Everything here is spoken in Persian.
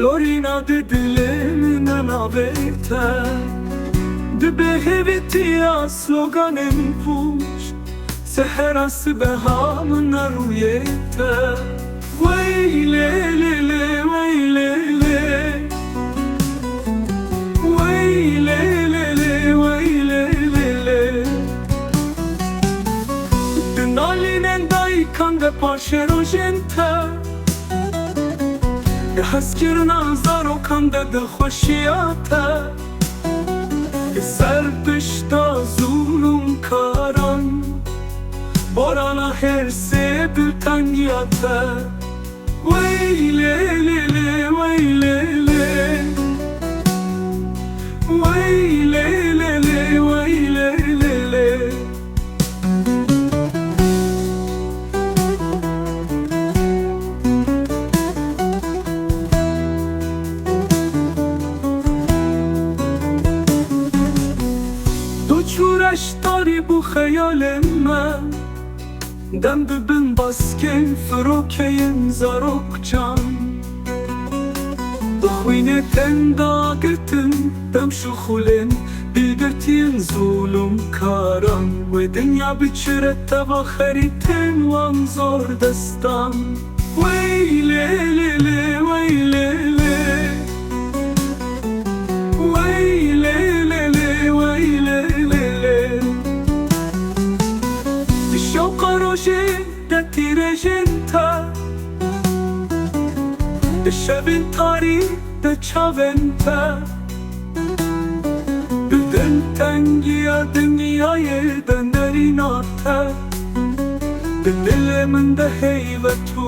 Lorina de dilemina naveta De behevitia sloganem push Seheras behamna rujeta Waylelele, waylele Waylelele, waylelele Dynalinen daikan de parshero gente حسکرنا زارو کنده ده خوشیاته سر پشتا زولم کاران بارانا هر سه دلتنگیاته ویلیلیلی ویلیلی ویلیلیلی ویلیلیلی چورش داری بو خیال من دم ببین باسکن فروکین زاروک جان بخوینه تندا گرتن دم شخولن بیگرتین زولم کاران و دنیا بچره تبا خریتن وان زور دستان ویلیلیلی ویلیلی ویلیلیلی ده تیرژنتا ده شبین تاری ده چاونتا ده دل تنگیا دنیای دنریناتا ده دل من ده هیوتو